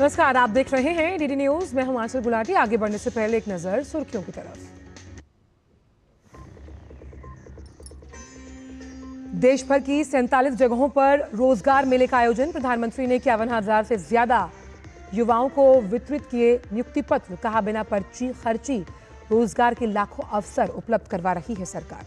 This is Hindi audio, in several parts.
नमस्कार, आप देख रहे हैं डीडी न्यूज। मैं हूं आंचल गुलाटी। आगे बढ़ने से पहले एक नजर सुर्खियों की तरफ। देश भर की 47 जगहों पर रोजगार मेले का आयोजन। प्रधानमंत्री ने 51,000 से ज्यादा युवाओं को वितरित किए नियुक्ति पत्र। कहा, बिना पर्ची खर्ची रोजगार के लाखों अवसर उपलब्ध करवा रही है सरकार।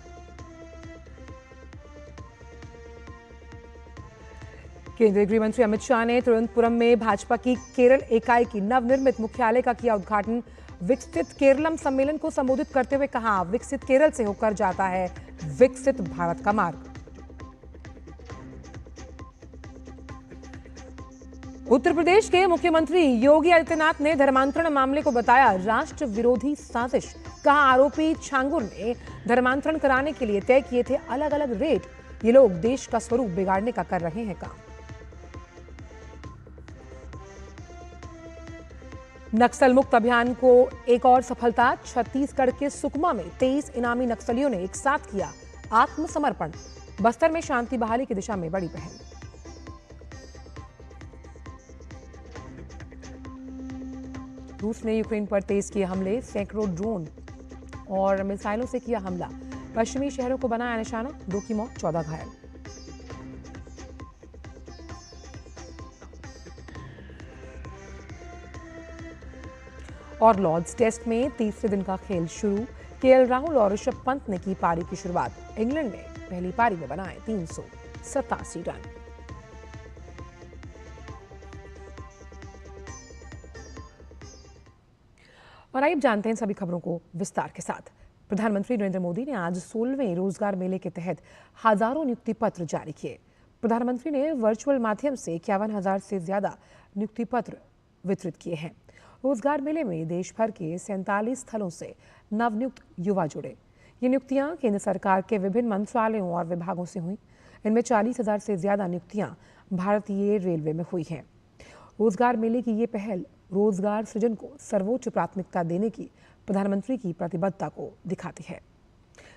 केंद्रीय गृह मंत्री अमित शाह ने तिरुवनंतपुरम में भाजपा की केरल इकाई की नवनिर्मित मुख्यालय का किया उद्घाटन। विकसित केरलम सम्मेलन को संबोधित करते हुए कहा, विकसित केरल से होकर जाता है विकसित भारत का मार्ग। उत्तर प्रदेश के मुख्यमंत्री योगी आदित्यनाथ ने धर्मांतरण मामले को बताया राष्ट्र विरोधी साजिश। कहा, आरोपी छांगुर ने धर्मांतरण कराने के लिए तय किए थे अलग अलग रेट। ये लोग देश का स्वरूप बिगाड़ने का कर रहे हैं काम। नक्सल मुक्त अभियान को एक और सफलता। छत्तीसगढ़ के सुकमा में 23 इनामी नक्सलियों ने एक साथ किया आत्मसमर्पण। बस्तर में शांति बहाली की दिशा में बड़ी पहल। रूस ने यूक्रेन पर तेज किए हमले। सैकड़ों ड्रोन और मिसाइलों से किया हमला। पश्चिमी शहरों को बनाया निशाना। 2 की मौत, 14 घायल। और लॉर्ड्स टेस्ट में तीसरे दिन का खेल शुरू। केएल राहुल और ऋषभ पंत ने की पारी की शुरुआत। इंग्लैंड ने पहली पारी में बनाए 387 रन। और आइए जानते हैं सभी खबरों को विस्तार के साथ। प्रधानमंत्री नरेंद्र मोदी ने आज 16वें रोजगार मेले के तहत हजारों नियुक्ति पत्र जारी किए। प्रधानमंत्री ने वर्चुअल माध्यम से 51,000 से ज्यादा नियुक्ति पत्र वितरित किए हैं। रोजगार मेले में देश भर के 47 स्थलों से नवनियुक्त युवा जुड़े। ये नियुक्तियां केंद्र सरकार के विभिन्न मंत्रालयों और विभागों से हुई। इनमें 40,000 से ज्यादा नियुक्तियां भारतीय रेलवे में हुई हैं। रोजगार मेले की ये पहल रोजगार सृजन को सर्वोच्च प्राथमिकता देने की प्रधानमंत्री की प्रतिबद्धता को दिखाती है।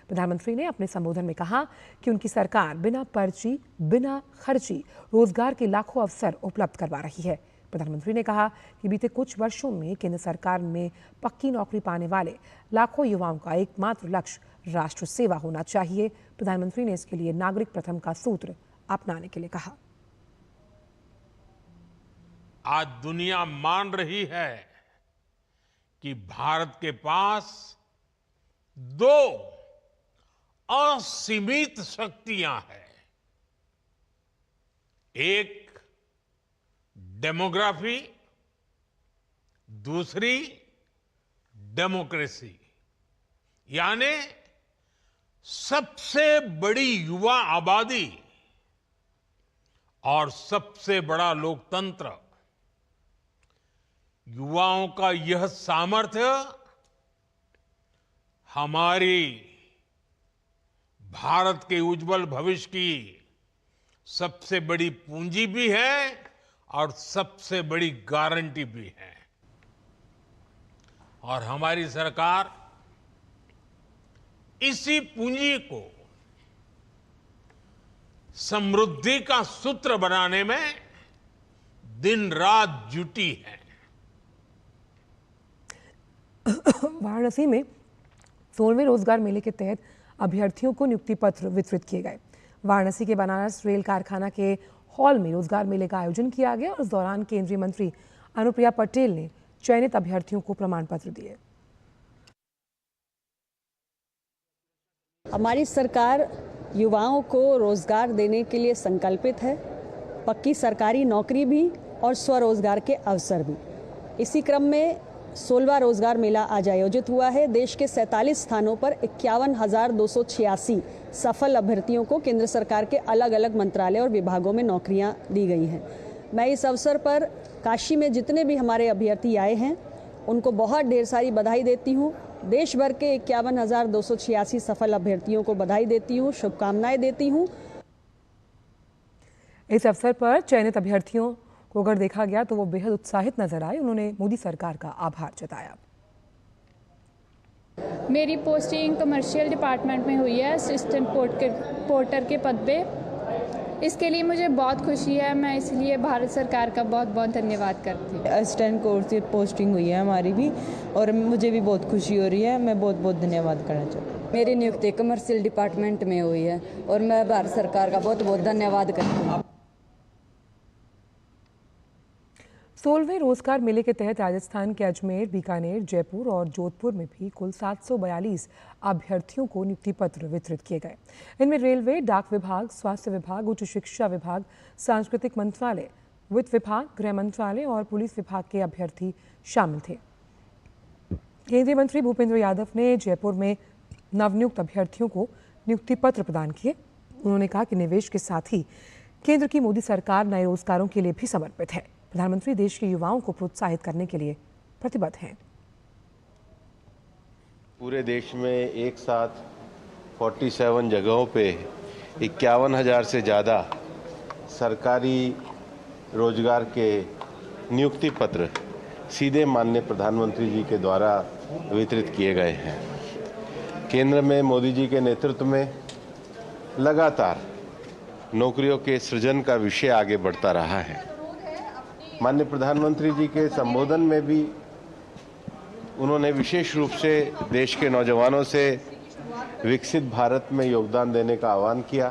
प्रधानमंत्री ने अपने संबोधन में कहा कि उनकी सरकार बिना पर्ची, बिना खर्ची रोजगार के लाखों अवसर उपलब्ध करवा रही है। प्रधानमंत्री ने कहा कि बीते कुछ वर्षों में केंद्र सरकार में पक्की नौकरी पाने वाले लाखों युवाओं का एकमात्र लक्ष्य राष्ट्र सेवा होना चाहिए। प्रधानमंत्री ने इसके लिए नागरिक प्रथम का सूत्र अपनाने के लिए कहा। आज दुनिया मान रही है कि भारत के पास 2 असीमित शक्तियां हैं। एक डेमोग्राफी, दूसरी डेमोक्रेसी, यानी सबसे बड़ी युवा आबादी और सबसे बड़ा लोकतंत्र। युवाओं का यह सामर्थ्य हमारी भारत के उज्जवल भविष्य की सबसे बड़ी पूंजी भी है और सबसे बड़ी गारंटी भी है। और हमारी सरकार इसी पूंजी को समृद्धि का सूत्र बनाने में दिन रात जुटी है। वाराणसी में 16वें रोजगार मेले के तहत अभ्यर्थियों को नियुक्ति पत्र वितरित किए गए। वाराणसी के बनारस रेल कारखाना के हॉल में रोजगार मेले का आयोजन किया गया और इस दौरान केंद्रीय मंत्री अनुप्रिया पटेल ने चयनित अभ्यर्थियों को प्रमाण पत्र दिए। हमारी सरकार युवाओं को रोजगार देने के लिए संकल्पित है। पक्की सरकारी नौकरी भी और स्वरोजगार के अवसर भी। इसी क्रम में 16वां रोजगार मेला आज आयोजित हुआ है। देश के 47 स्थानों पर 51,286 सफल अभ्यर्थियों को केंद्र सरकार के अलग अलग मंत्रालय और विभागों में नौकरियां दी गई हैं। मैं इस अवसर पर काशी में जितने भी हमारे अभ्यर्थी आए हैं उनको बहुत ढेर सारी बधाई देती हूं। देश भर के 51,286 सफल अभ्यर्थियों को बधाई देती हूं, शुभकामनाएं देती हूं। इस अवसर पर चयनित अभ्यर्थियों को अगर देखा गया तो वो बेहद उत्साहित नजर आए। उन्होंने मोदी सरकार का आभार जताया। मेरी पोस्टिंग कमर्शियल डिपार्टमेंट में हुई है, असिस्टेंट पोर्टर के पद पे। इसके लिए मुझे बहुत खुशी है। मैं इसलिए भारत सरकार का बहुत बहुत धन्यवाद करती हूँ। असिस्टेंट कोर्स की पोस्टिंग हुई है हमारी भी, और मुझे भी बहुत खुशी हो रही है। मैं बहुत बहुत धन्यवाद करना चाहती हूँ। मेरी नियुक्ति कमर्शियल डिपार्टमेंट में हुई है और मैं भारत सरकार का बहुत बहुत धन्यवाद करती हूँ। 16वें रोजगार मेले के तहत राजस्थान के अजमेर, बीकानेर, जयपुर और जोधपुर में भी कुल 742 अभ्यर्थियों को नियुक्ति पत्र वितरित किए गए। इनमें रेलवे, डाक विभाग, स्वास्थ्य विभाग, उच्च शिक्षा विभाग, सांस्कृतिक मंत्रालय, वित्त विभाग, गृह मंत्रालय और पुलिस विभाग के अभ्यर्थी शामिल थे। केंद्रीय मंत्री भूपेंद्र यादव ने जयपुर में नवनियुक्त अभ्यर्थियों को नियुक्ति पत्र प्रदान किए। उन्होंने कहा कि निवेश के साथ ही केंद्र की मोदी सरकार नए रोजगारों के लिए भी समर्पित है। प्रधानमंत्री देश के युवाओं को प्रोत्साहित करने के लिए प्रतिबद्ध हैं। पूरे देश में एक साथ 47 जगहों पे 51,000 से ज़्यादा सरकारी रोजगार के नियुक्ति पत्र सीधे माननीय प्रधानमंत्री जी के द्वारा वितरित किए गए हैं। केंद्र में मोदी जी के नेतृत्व में लगातार नौकरियों के सृजन का विषय आगे बढ़ता रहा है। माननीय प्रधानमंत्री जी के संबोधन में भी उन्होंने विशेष रूप से देश के नौजवानों से विकसित भारत में योगदान देने का आह्वान किया।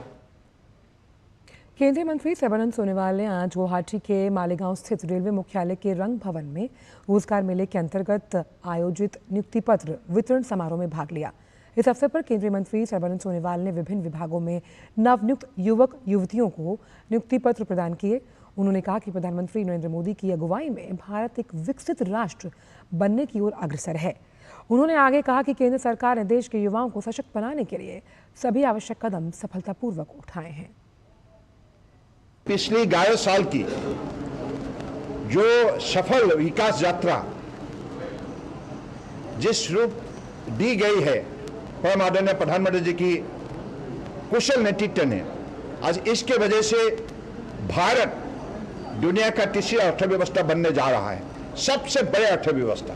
केंद्रीय मंत्री सर्बानंद सोनोवाल ने आज गुवाहाटी के मालेगांव स्थित रेलवे मुख्यालय के रंग भवन में रोजगार मेले के अंतर्गत आयोजित नियुक्ति पत्र वितरण समारोह में भाग लिया। इस अवसर पर केंद्रीय मंत्री सर्बानंद सोनोवाल ने विभिन्न विभागों में नवनियुक्त युवक युवतियों को नियुक्ति पत्र प्रदान किए। उन्होंने कहा कि प्रधानमंत्री नरेंद्र मोदी की अगुवाई में भारत एक विकसित राष्ट्र बनने की ओर अग्रसर है। उन्होंने आगे कहा कि केंद्र सरकार ने देश के युवाओं को सशक्त बनाने के लिए सभी आवश्यक कदम सफलतापूर्वक उठाए हैं। पिछली 11 साल की जो सफल विकास यात्रा जिस रूप दी गई है परम आदरणीय प्रधानमंत्री जी की कुशल नेतृत्व ने, आज इसके वजह से भारत दुनिया का तीसरी अर्थव्यवस्था बनने जा रहा है, सबसे बड़े अर्थव्यवस्था।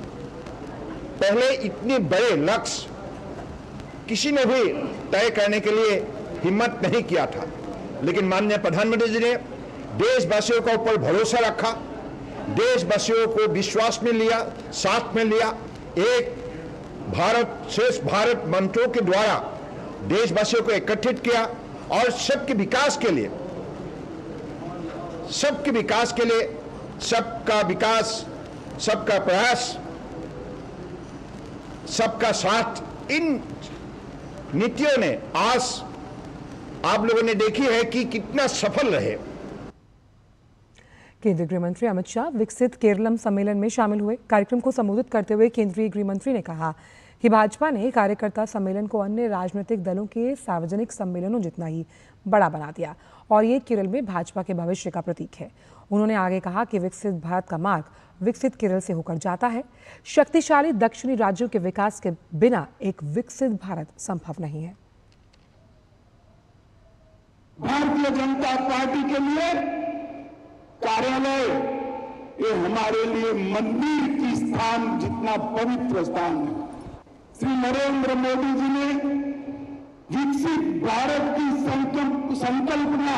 पहले इतने बड़े लक्ष्य किसी ने भी तय करने के लिए हिम्मत नहीं किया था, लेकिन माननीय प्रधानमंत्री जी ने देशवासियों के ऊपर भरोसा रखा, देशवासियों को विश्वास में लिया, साथ में लिया। एक भारत श्रेष्ठ भारत मंत्रों के द्वारा देशवासियों को एकत्रित किया और सबके विकास के लिए सबका विकास, सबका प्रयास, सबका साथ, इन नीतियों ने आज आप लोगों ने देखी है कि कितना सफल रहे। केंद्रीय गृह मंत्री अमित शाह विकसित केरलम सम्मेलन में शामिल हुए। कार्यक्रम को संबोधित करते हुए केंद्रीय गृह मंत्री ने कहा कि भाजपा ने कार्यकर्ता सम्मेलन को अन्य राजनीतिक दलों के सार्वजनिक सम्मेलनों जितना ही बड़ा बना दिया और ये केरल में भाजपा के भविष्य का प्रतीक है। उन्होंने आगे कहा कि विकसित भारत का मार्ग विकसित केरल से होकर जाता है। शक्तिशाली दक्षिणी राज्यों के विकास के बिना एक विकसित भारत संभव नहीं है। भारतीय जनता पार्टी के लिए कार्यालय ये हमारे लिए मंदिर की स्थान जितना पवित्र स्थान है। श्री नरेंद्र मोदी जी ने विकसित भारत की संकल्पना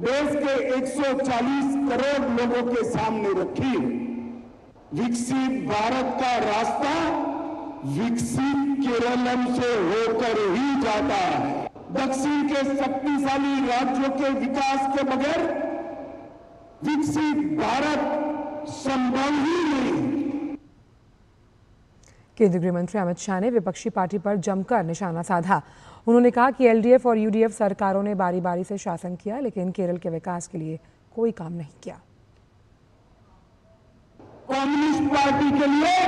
देश के 140 करोड़ लोगों के सामने रखी। विकसित भारत का रास्ता विकसित केरलम से होकर ही जाता है। दक्षिण के शक्तिशाली राज्यों के विकास के बगैर विकसित भारत संभव ही नहीं। केंद्रीय गृह मंत्री अमित शाह ने विपक्षी पार्टी पर जमकर निशाना साधा। उन्होंने कहा कि एलडीएफ और यूडीएफ सरकारों ने बारी बारी से शासन किया, लेकिन केरल के विकास के लिए कोई काम नहीं किया। कम्युनिस्ट पार्टी के लिए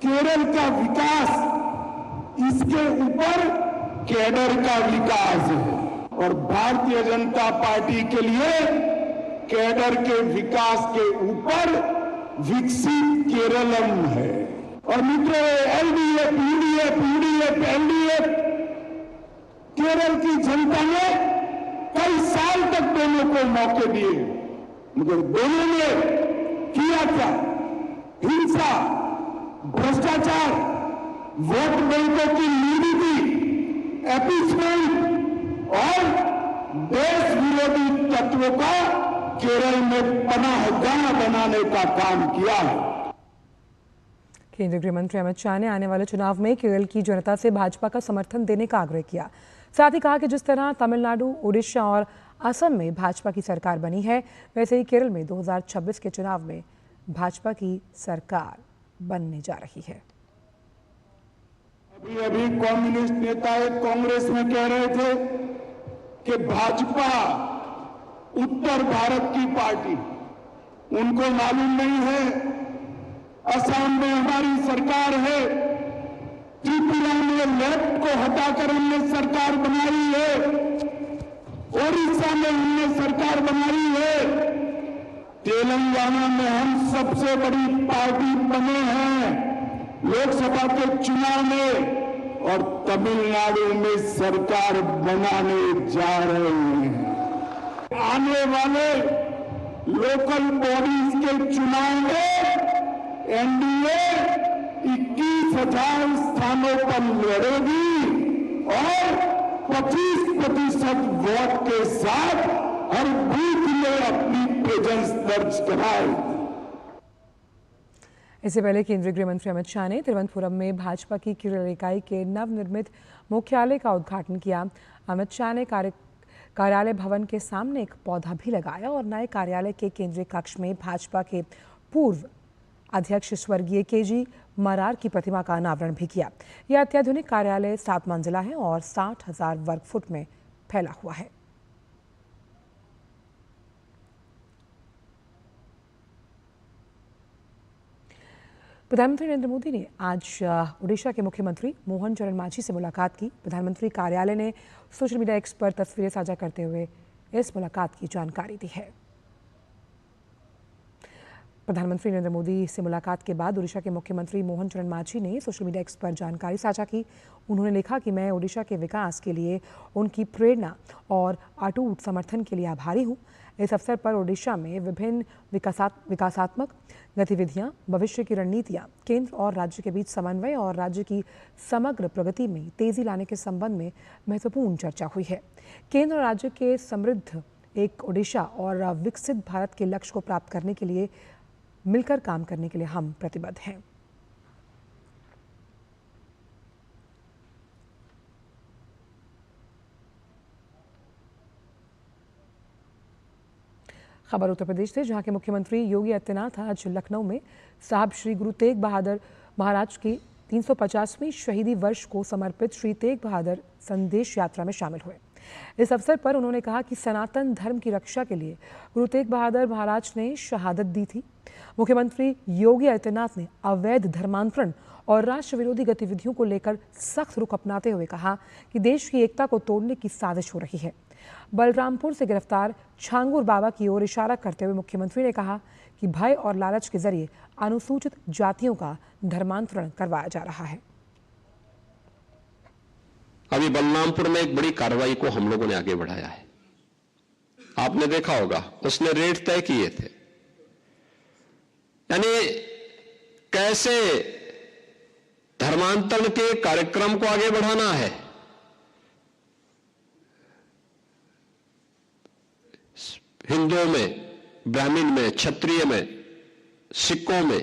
केरल का विकास, इसके ऊपर कैडर का विकास है और भारतीय जनता पार्टी के लिए कैडर के विकास के ऊपर विकसित केरलम है। और मित्रों, एलडीएफ, यूडीएफ, एलडीएफ, केरल की जनता ने कई साल तक दोनों को मौके दिए, मगर दोनों ने किया क्या? हिंसा, भ्रष्टाचार, वोट बैंकों की नीति, एपीसमेंट और देश तत्वों का केरल में पनाहगाह बनाने का काम किया है। केंद्रीय गृह मंत्री अमित शाह ने आने वाले चुनाव में केरल की जनता से भाजपा का समर्थन देने का आग्रह किया। साथ ही कहा कि जिस तरह तमिलनाडु, उड़ीसा और असम में भाजपा की सरकार बनी है, वैसे ही केरल में 2026 के चुनाव में भाजपा की सरकार बनने जा रही है। अभी कम्युनिस्ट नेता एक कांग्रेस में कह रहे थे कि भाजपा उत्तर भारत की पार्टी, उनको मालूम नहीं है असम में हमारी सरकार है, त्रिपुरा में लेफ्ट को हटाकर हमने सरकार बनाई है, ओडिशा में हमने सरकार बनाई है, तेलंगाना में हम सबसे बड़ी पार्टी बने हैं लोकसभा के चुनाव में, और तमिलनाडु में सरकार बनाने जा रहे हैं। आने वाले लोकल बॉडीज के चुनाव में एनडीए 21,000 स्थानों पर लड़ेगी और 25% वोट के साथ हर बूथ में अपनी प्रेजेंस दर्ज कराएगी। इससे पहले केंद्रीय गृह मंत्री अमित शाह ने तिरुवनंतपुरम में भाजपा की केरल इकाई के नवनिर्मित मुख्यालय का उद्घाटन किया। अमित शाह ने कार्यालय भवन के सामने एक पौधा भी लगाया और नए कार्यालय के केंद्रीय कक्ष में भाजपा के पूर्व अध्यक्ष स्वर्गीय केजी मरार की प्रतिमा का अनावरण भी किया। यह अत्याधुनिक कार्यालय 7 मंजिला है और 60,000 वर्ग फुट में फैला हुआ है। प्रधानमंत्री नरेंद्र मोदी ने आज उड़ीसा के मुख्यमंत्री मोहन चरण मांझी से मुलाकात की। प्रधानमंत्री कार्यालय ने सोशल मीडिया एक्स पर तस्वीरें साझा करते हुए इस मुलाकात की जानकारी दी है। प्रधानमंत्री नरेंद्र मोदी से मुलाकात के बाद उड़ीसा के मुख्यमंत्री मोहन चरण मांझी ने सोशल मीडिया एक्स पर जानकारी साझा की। उन्होंने लिखा कि मैं उड़ीसा के विकास के लिए उनकी प्रेरणा और अटूट समर्थन के लिए आभारी हूँ। इस अवसर पर ओडिशा में विभिन्न विकासात्मक गतिविधियां, भविष्य की रणनीतियां, केंद्र और राज्य के बीच समन्वय और राज्य की समग्र प्रगति में तेजी लाने के संबंध में महत्वपूर्ण चर्चा हुई है। केंद्र और राज्य के समृद्ध एक ओडिशा और विकसित भारत के लक्ष्य को प्राप्त करने के लिए मिलकर काम करने के लिए हम प्रतिबद्ध हैं। खबर उत्तर प्रदेश से, जहां के मुख्यमंत्री योगी आदित्यनाथ आज लखनऊ में साहब श्री गुरु तेग बहादुर महाराज की 350वीं शहीदी वर्ष को समर्पित श्री तेग बहादुर संदेश यात्रा में शामिल हुए। इस अवसर पर उन्होंने कहा कि सनातन धर्म की रक्षा के लिए गुरु तेग बहादुर महाराज ने शहादत दी थी। मुख्यमंत्री योगी आदित्यनाथ ने अवैध धर्मांतरण और राष्ट्र विरोधी गतिविधियों को लेकर सख्त रुख अपनाते हुए कहा कि देश की एकता को तोड़ने की साजिश हो रही है। बलरामपुर से गिरफ्तार छांगुर बाबा की ओर इशारा करते हुए मुख्यमंत्री ने कहा कि भय और लालच के जरिए अनुसूचित जातियों का धर्मांतरण करवाया जा रहा है। अभी बलरामपुर में एक बड़ी कार्रवाई को हम लोगों ने आगे बढ़ाया है। आपने देखा होगा, उसने रेट तय किए थे, यानी कैसे धर्मांतरण के कार्यक्रम को आगे बढ़ाना है। हिंदुओं में, ब्राह्मण में, क्षत्रिय में, सिखों में,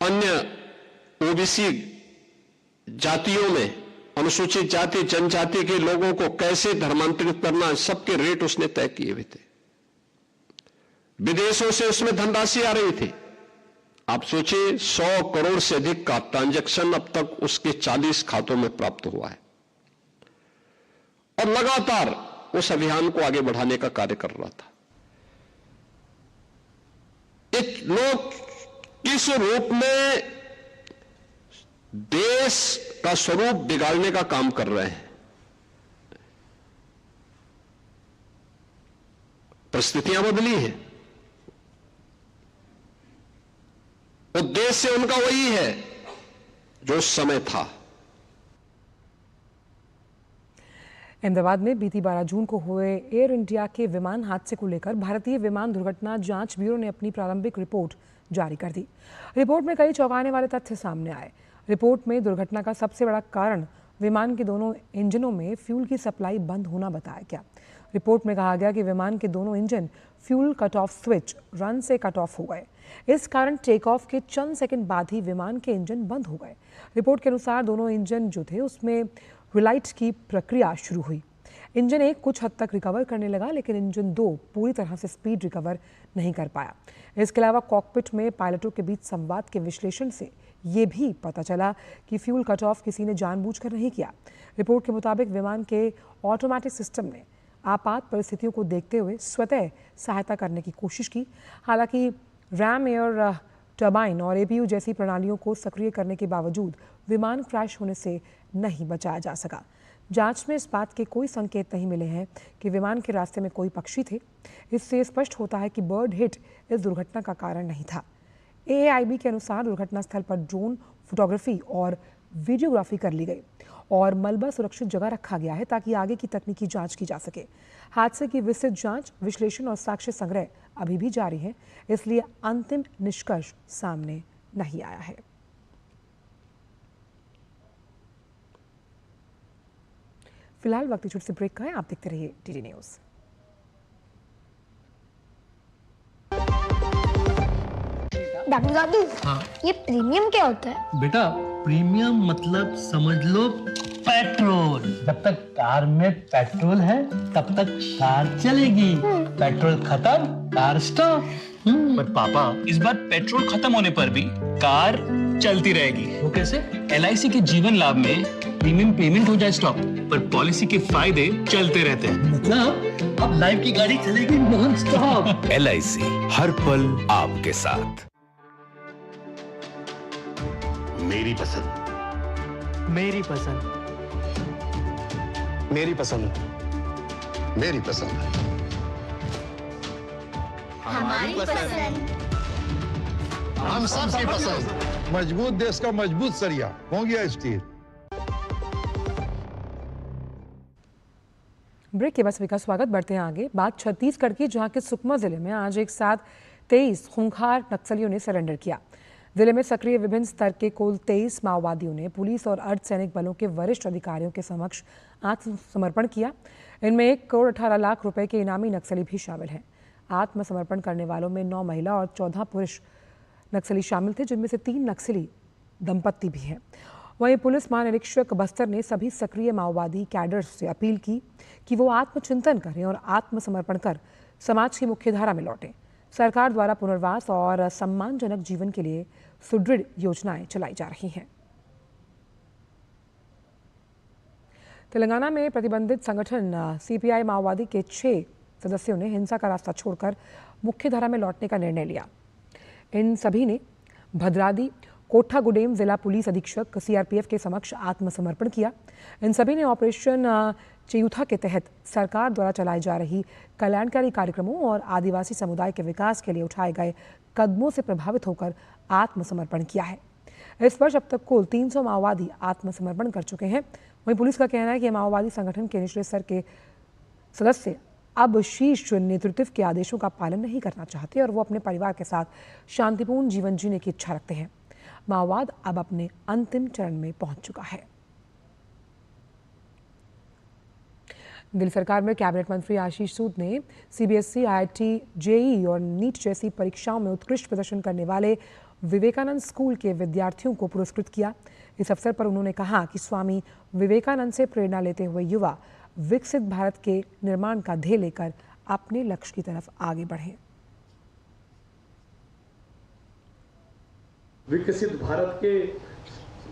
अन्य ओबीसी जातियों में, अनुसूचित जाति जनजाति के लोगों को कैसे धर्मांतरित करना, सबके रेट उसने तय किए हुए थे। विदेशों से उसमें धनराशि आ रही थी। आप सोचिए, 100 करोड़ से अधिक का ट्रांजैक्शन अब तक उसके 40 खातों में प्राप्त हुआ है और लगातार उस अभियान को आगे बढ़ाने का कार्य कर रहा था। एक लोग किस रूप में देश का स्वरूप बिगाड़ने का काम कर रहे हैं। परिस्थितियां बदली हैं, उद्देश्य उनका वही है जो उस समय था। अहमदाबाद में बीती 12 जून को हुए एयर इंडिया के विमान हादसे को लेकर भारतीय विमान दुर्घटना जांच ब्यूरो ने अपनी प्रारंभिक रिपोर्ट जारी कर दी। रिपोर्ट में कई चौंकाने वाले तथ्य सामने आए। रिपोर्ट में दुर्घटना का सबसे बड़ा कारण विमान के दोनों इंजनों में फ्यूल की सप्लाई बंद होना बताया गया। रिपोर्ट में कहा गया कि विमान के दोनों engine fuel cut off switch run से कट ऑफ हो गए। इस कारण टेक ऑफ के चंद सेकंड बाद ही विमान के इंजन बंद हो गए। रिपोर्ट के अनुसार दोनों इंजन जो थे उसमें रिलाइट की प्रक्रिया शुरू हुई। इंजन 1 कुछ हद तक रिकवर करने लगा, लेकिन इंजन 2 पूरी तरह से स्पीड रिकवर नहीं कर पाया। इसके अलावा कॉकपिट में पायलटों के बीच संवाद के विश्लेषण से ये भी पता चला कि फ्यूल कट ऑफ किसी ने जानबूझकर नहीं किया। रिपोर्ट के मुताबिक विमान के ऑटोमेटिक सिस्टम ने आपात परिस्थितियों को देखते हुए स्वतः सहायता करने की कोशिश की। हालांकि रैम एयर टर्बाइन और एपीयू जैसी प्रणालियों को सक्रिय करने के बावजूद विमान क्रैश होने से नहीं बचाया जा सका। जांच में इस बात के कोई संकेत नहीं मिले हैं कि विमान के रास्ते में कोई पक्षी थे। इससे स्पष्ट होता है कि बर्ड हिट इस दुर्घटना का कारण नहीं था। एएआईबी के अनुसार दुर्घटना स्थल पर ड्रोन फोटोग्राफी और वीडियोग्राफी कर ली गई और मलबा सुरक्षित जगह रखा गया है ताकि आगे की तकनीकी जांच की जा सके। हादसे की विस्तृत जांच, विश्लेषण और साक्ष्य संग्रह अभी भी जारी है, इसलिए अंतिम निष्कर्ष सामने नहीं आया है। फिलहाल वक्त छोटे से ब्रेक का है। आप देखते रहिए डीडी न्यूज़। डॉक्टर दादू, हाँ? ये प्रीमियम क्या होता है? बेटा प्रीमियम मतलब समझ लो पेट्रोल। जब तक कार में पेट्रोल है तब तक कार चलेगी, पेट्रोल खत्म कार स्टॉप। पर पापा, इस बार पेट्रोल खत्म होने पर भी कार चलती रहेगी। वो कैसे? LIC के जीवन लाभ में प्रीमियम पेमेंट हो जाए स्टॉप, पर पॉलिसी के फायदे चलते रहते हैं। मतलब अब लाइफ की गाड़ी चलेगी नॉन स्टॉप। LIC हर पल आपके साथ। मेरी पसंद, मेरी पसंद, मेरी पसंद, मेरी पसंद, हमारी पसंद, हम सबकी पसंद। मजबूत देश का मजबूत सरिया हो गया स्टील। ब्रेक के बाद सभी का स्वागत। बढ़ते हैं आगे। बात छत्तीसगढ़ की, जहां के सुकमा जिले में आज एक साथ 23 खूंखार नक्सलियों ने सरेंडर किया। जिले में सक्रिय विभिन्न स्तर के कुल 23 माओवादियों ने पुलिस और अर्धसैनिक बलों के वरिष्ठ अधिकारियों के समक्ष आत्मसमर्पण किया। इनमें 1 करोड़ 18 लाख रुपए के इनामी नक्सली भी शामिल हैं। आत्मसमर्पण करने वालों में 9 महिला और 14 पुरुष नक्सली शामिल थे, जिनमें से 3 नक्सली दंपत्ति भी हैं। वहीं पुलिस महानिरीक्षक बस्तर ने सभी सक्रिय माओवादी कैडर्स से अपील की कि वो आत्मचिंतन करें और आत्मसमर्पण कर समाज की मुख्यधारा में लौटें। सरकार द्वारा पुनर्वास और सम्मानजनक जीवन के लिए सुदृढ़ योजनाएं चलाई जा रही हैं। तेलंगाना में प्रतिबंधित संगठन CPI माओवादी के 6 सदस्यों ने हिंसा का रास्ता छोड़कर मुख्यधारा में लौटने का निर्णय लिया। इन सभी ने भद्रादी कोठागुडेम जिला पुलिस अधीक्षक CRPF के समक्ष आत्मसमर्पण किया। इन सभी ने ऑपरेशन चयूथा के तहत सरकार द्वारा चलाई जा रही कल्याणकारी कार्यक्रमों और आदिवासी समुदाय के विकास के लिए उठाए गए कदमों से प्रभावित होकर आत्मसमर्पण किया है। इस वर्ष अब तक कुल 300 माओवादी आत्मसमर्पण कर चुके हैं। वहीं पुलिस का कहना है कि माओवादी संगठन के निचले स्तर के सदस्य अब शीर्ष नेतृत्व के आदेशों का पालन नहीं करना चाहते और वो अपने परिवार के साथ शांतिपूर्ण जीवन जीने की इच्छा रखते हैं। माओवाद अब अपने अंतिम चरण में पहुंच चुका है। दिल्ली सरकार में कैबिनेट मंत्री आशीष सूद ने CBSE, IIT, JEE और नीट जैसी परीक्षाओं में उत्कृष्ट प्रदर्शन करने वाले विवेकानंद स्कूल के विद्यार्थियों को पुरस्कृत किया। इस अवसर पर उन्होंने कहा कि स्वामी विवेकानंद से प्रेरणा लेते हुए युवा विकसित भारत के निर्माण का ध्येय लेकर अपने लक्ष्य की तरफ आगे बढ़ें। विकसित भारत के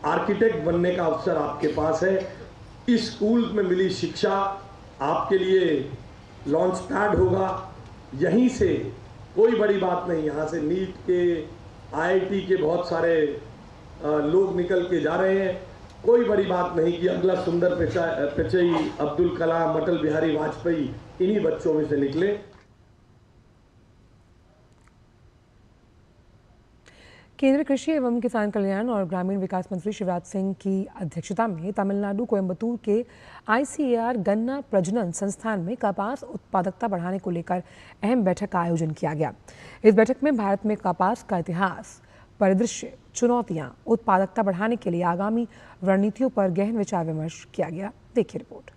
आर्किटेक्ट बनने का अवसर आपके पास है। इस स्कूल में मिली शिक्षा आपके लिए लॉन्च पैड होगा। यहीं से कोई बड़ी बात नहीं, यहाँ से नीट के, IIT के बहुत सारे लोग निकल के जा रहे हैं। कोई बड़ी बात नहीं कि अगला सुंदर पिचई अब्दुल कलाम, अटल बिहारी वाजपेयी इन्हीं बच्चों में से निकले। केंद्रीय कृषि एवं किसान कल्याण और ग्रामीण विकास मंत्री शिवराज सिंह की अध्यक्षता में तमिलनाडु कोयम्बटूर के ICAR गन्ना प्रजनन संस्थान में कपास उत्पादकता बढ़ाने को लेकर अहम बैठक का आयोजन किया गया। इस बैठक में भारत में कपास का इतिहास, परिदृश्य, चुनौतियां, उत्पादकता बढ़ाने के लिए आगामी रणनीतियों पर गहन विचार विमर्श किया गया। देखिए रिपोर्ट।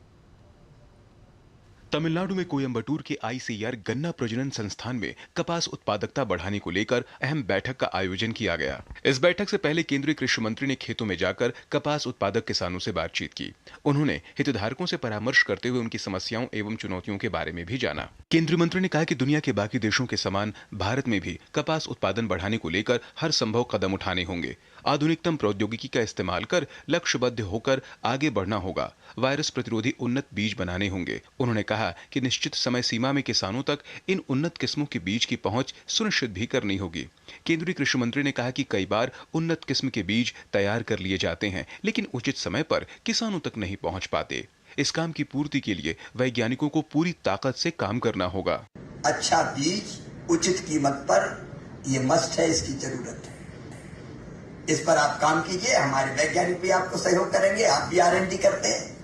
तमिलनाडु में कोयम्बटूर के ICAR गन्ना प्रजनन संस्थान में कपास उत्पादकता बढ़ाने को लेकर अहम बैठक का आयोजन किया गया। इस बैठक से पहले केंद्रीय कृषि मंत्री ने खेतों में जाकर कपास उत्पादक किसानों से बातचीत की। उन्होंने हितधारकों से परामर्श करते हुए उनकी समस्याओं एवं चुनौतियों के बारे में भी जाना। केंद्रीय मंत्री ने कहा कि दुनिया के बाकी देशों के समान भारत में भी कपास उत्पादन बढ़ाने को लेकर हर संभव कदम उठाने होंगे। आधुनिकतम प्रौद्योगिकी का इस्तेमाल कर लक्ष्यबद्ध होकर आगे बढ़ना होगा। वायरस प्रतिरोधी उन्नत बीज बनाने होंगे। उन्होंने कहा कि निश्चित समय सीमा में किसानों तक इन उन्नत किस्मों के बीज की पहुंच सुनिश्चित भी करनी होगी। केंद्रीय कृषि मंत्री ने कहा कि कई बार उन्नत किस्म के बीज तैयार कर लिए जाते हैं, लेकिन उचित समय पर किसानों तक नहीं पहुंच पाते। इस काम की पूर्ति के लिए वैज्ञानिकों को पूरी ताकत से काम करना होगा। अच्छा बीज उचित कीमत पर, ये मस्ट है, इसकी जरूरत है। इस पर आप काम कीजिए, हमारे वैज्ञानिक भी आपको सहयोग करेंगे, आप भी R&D करते हैं।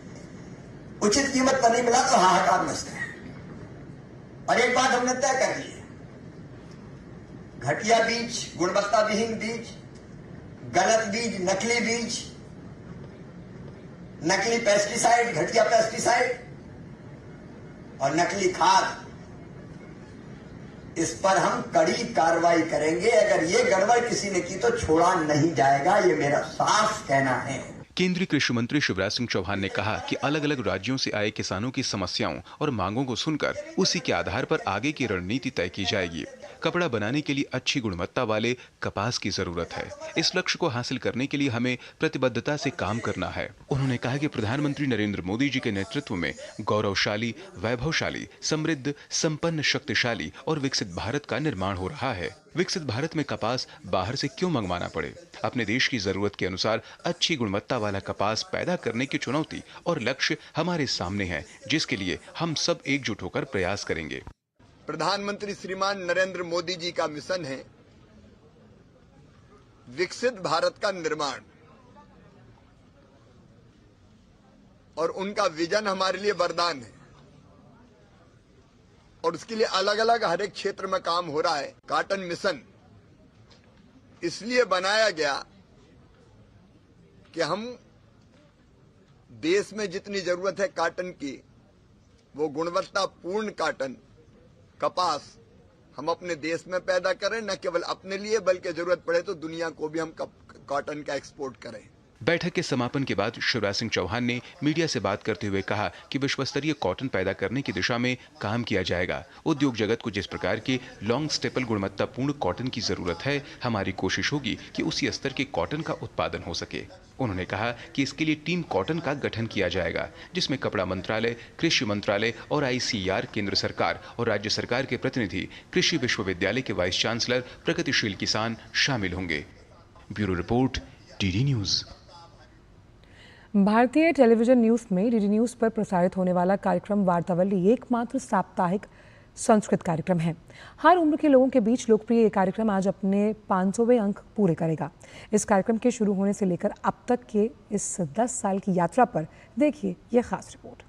उचित कीमत पर नहीं मिला तो हाहाकार मचता है। और एक बात हमने तय कर ली है, घटिया बीज, गुणवत्ता विहीन बीज, गलत बीज, नकली बीज, नकली पेस्टिसाइड, घटिया पेस्टिसाइड और नकली खाद, इस पर हम कड़ी कार्रवाई करेंगे। अगर ये गड़बड़ किसी ने की तो छोड़ा नहीं जाएगा, ये मेरा साफ कहना है। केंद्रीय कृषि मंत्री शिवराज सिंह चौहान ने कहा कि अलग अलग राज्यों से आए किसानों की समस्याओं और मांगों को सुनकर उसी के आधार पर आगे की रणनीति तय की जाएगी। कपड़ा बनाने के लिए अच्छी गुणवत्ता वाले कपास की जरूरत है। इस लक्ष्य को हासिल करने के लिए हमें प्रतिबद्धता से काम करना है। उन्होंने कहा कि प्रधानमंत्री नरेंद्र मोदी जी के नेतृत्व में गौरवशाली, वैभवशाली, समृद्ध, संपन्न, शक्तिशाली और विकसित भारत का निर्माण हो रहा है। विकसित भारत में कपास बाहर से क्यों मंगवाना पड़े? अपने देश की जरूरत के अनुसार अच्छी गुणवत्ता वाला कपास पैदा करने की चुनौती और लक्ष्य हमारे सामने है, जिसके लिए हम सब एकजुट होकर प्रयास करेंगे। प्रधानमंत्री श्रीमान नरेंद्र मोदी जी का मिशन है विकसित भारत का निर्माण, और उनका विजन हमारे लिए वरदान है, और उसके लिए अलग अलग हर एक क्षेत्र में काम हो रहा है। कॉटन मिशन इसलिए बनाया गया कि हम देश में जितनी जरूरत है कॉटन की, वो गुणवत्तापूर्ण कॉटन कपास हम अपने देश में पैदा करें, न केवल अपने लिए बल्कि जरूरत पड़े तो दुनिया को भी हम कॉटन का एक्सपोर्ट करें। बैठक के समापन के बाद शिवराज सिंह चौहान ने मीडिया से बात करते हुए कहा कि विश्वस्तरीय कॉटन पैदा करने की दिशा में काम किया जाएगा। उद्योग जगत को जिस प्रकार के लॉन्ग स्टेपल गुणवत्तापूर्ण कॉटन की जरूरत है, हमारी कोशिश होगी कि उसी स्तर के कॉटन का उत्पादन हो सके। उन्होंने कहा कि इसके लिए टीम कॉटन का गठन किया जाएगा, जिसमें कपड़ा मंत्रालय, कृषि मंत्रालय और ICAR, केंद्र सरकार और राज्य सरकार के प्रतिनिधि, कृषि विश्वविद्यालय के वाइस चांसलर, प्रगतिशील किसान शामिल होंगे। Bureau report, DD news. भारतीय टेलीविजन न्यूज में DD न्यूज पर प्रसारित होने वाला कार्यक्रम वार्तावली एकमात्र साप्ताहिक संस्कृत कार्यक्रम है। हर उम्र के लोगों के बीच लोकप्रिय ये कार्यक्रम आज अपने 500वें अंक पूरे करेगा। इस कार्यक्रम के शुरू होने से लेकर अब तक के इस 10 साल की यात्रा पर देखिए यह खास रिपोर्ट।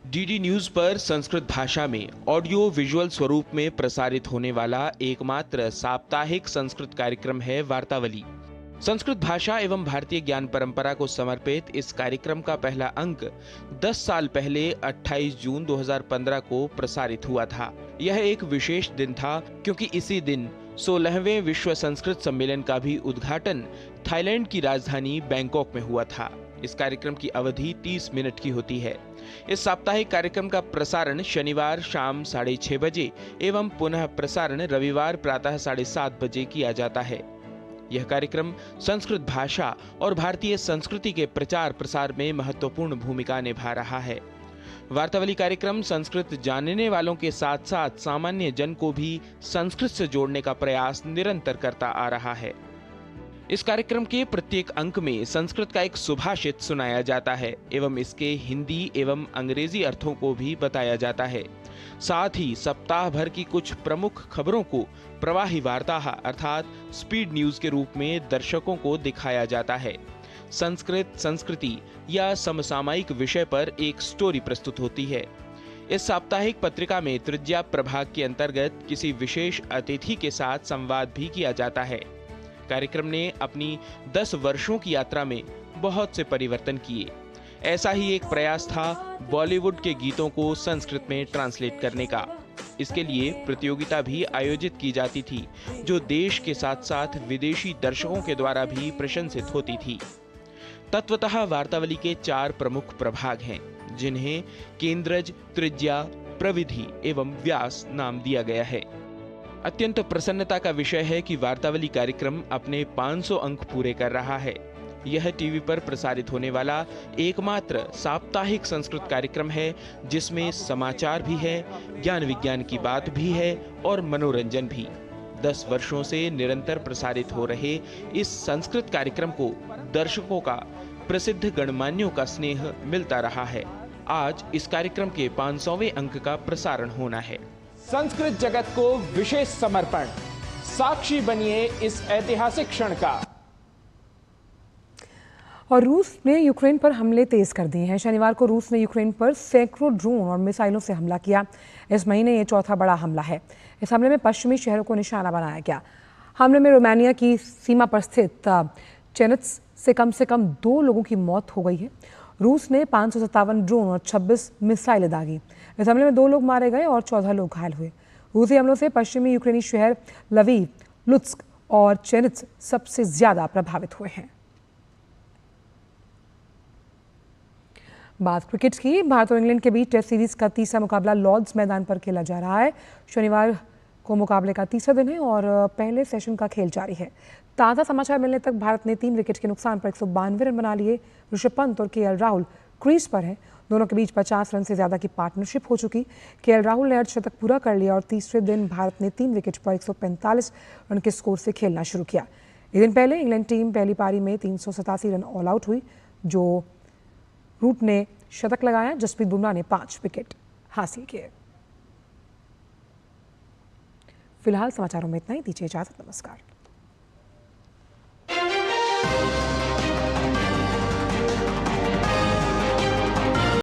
DD न्यूज पर संस्कृत भाषा में ऑडियो विजुअल स्वरूप में प्रसारित होने वाला एकमात्र साप्ताहिक संस्कृत कार्यक्रम है वार्तावली। संस्कृत भाषा एवं भारतीय ज्ञान परंपरा को समर्पित इस कार्यक्रम का पहला अंक 10 साल पहले 28 जून 2015 को प्रसारित हुआ था। यह एक विशेष दिन था क्योंकि इसी दिन 16वें विश्व संस्कृत सम्मेलन का भी उद्घाटन थाईलैंड की राजधानी बैंकॉक में हुआ था। इस कार्यक्रम की अवधि 30 मिनट की होती है। इस साप्ताहिक कार्यक्रम का प्रसारण शनिवार शाम 6:30 बजे एवं पुनः प्रसारण रविवार प्रातः 7:30 बजे किया जाता है। यह कार्यक्रम संस्कृत भाषा और भारतीय संस्कृति के प्रचार प्रसार में महत्वपूर्ण भूमिका निभा रहा है। वार्तावली कार्यक्रम संस्कृत जानने वालों के साथ साथ सामान्य जन को भी संस्कृत से जोड़ने का प्रयास निरंतर करता आ रहा है। इस कार्यक्रम के प्रत्येक अंक में संस्कृत का एक सुभाषित सुनाया जाता है एवं इसके हिंदी एवं अंग्रेजी अर्थों को भी बताया जाता है। साथ ही सप्ताह भर की कुछ प्रमुख खबरों को प्रवाही वार्ता अर्थात स्पीड न्यूज के रूप में दर्शकों को दिखाया जाता है। संस्कृत, संस्कृति या समसामयिक विषय पर एक स्टोरी प्रस्तुत होती है। इस साप्ताहिक पत्रिका में तृतीया प्रभाग के अंतर्गत किसी विशेष अतिथि के साथ संवाद भी किया जाता है। कार्यक्रम ने अपनी 10 वर्षों की यात्रा में बहुत से परिवर्तन किए। ऐसा ही एक प्रयास था बॉलीवुड के गीतों को संस्कृत में ट्रांसलेट करने का। इसके लिए प्रतियोगिता भी आयोजित की जाती थी, जो देश के साथ साथ विदेशी दर्शकों के द्वारा भी प्रशंसित होती थी। तत्वतः वार्तावली के 4 प्रमुख प्रभाग हैं, जिन्हें केंद्रज, तृतीया, प्रविधि एवं व्यास नाम दिया गया है। अत्यंत प्रसन्नता का विषय है कि वार्तावली कार्यक्रम अपने 500 अंक पूरे कर रहा है। यह टीवी पर प्रसारित होने वाला एकमात्र साप्ताहिक संस्कृत कार्यक्रम है जिसमें समाचार भी है, ज्ञान विज्ञान की बात भी है और मनोरंजन भी। 10 वर्षों से निरंतर प्रसारित हो रहे इस संस्कृत कार्यक्रम को दर्शकों का, प्रसिद्ध गणमान्यों का स्नेह मिलता रहा है। आज इस कार्यक्रम के 500वें अंक का प्रसारण होना है। संस्कृत जगत को विशेष समर्पण, साक्षी बनिए इस ऐतिहासिक क्षण का। और रूस ने यूक्रेन पर हमले तेज कर दिए हैं। शनिवार को रूस ने यूक्रेन पर सैकड़ों ड्रोन और मिसाइलों से हमला किया। इस महीने ये चौथा बड़ा हमला है। इस हमले में पश्चिमी शहरों को निशाना बनाया गया। हमले में रोमानिया की सीमा पर स्थित चेनेट्स से कम 2 लोगों की मौत हो गई है। रूस ने 557 ड्रोन और 26 मिसाइलें दागी। इस हमले में 2 लोग मारे गए और 14 लोग घायल हुए। रूसी हमलों से पश्चिमी यूक्रेनी शहर लवीव, लुत्स्क और चेनेट्स सबसे ज्यादा प्रभावित हुए हैं। बात क्रिकेट की। भारत और इंग्लैंड के बीच टेस्ट सीरीज का तीसरा मुकाबला लॉर्ड्स मैदान पर खेला जा रहा है। शनिवार को मुकाबले का तीसरा दिन है और पहले सेशन का खेल जारी है। ताज़ा समाचार मिलने तक भारत ने 3 विकेट के नुकसान पर 192 रन बना लिए। ऋषभ पंत और केएल राहुल क्रीज पर हैं। दोनों के बीच 50 रन से ज्यादा की पार्टनरशिप हो चुकी। केएल राहुल ने अर्धशतक पूरा कर लिया और तीसरे दिन भारत ने 3 विकेट पर 145 रन के स्कोर से खेलना शुरू किया। एक दिन पहले इंग्लैंड टीम पहली पारी में 387 रन ऑल आउट हुई। जो रूट ने शतक लगाया, जसप्रीत बुमराह ने 5 विकेट हासिल किए। फिलहाल समाचारों में इतना ही। दीजिए इजाजत। नमस्कार।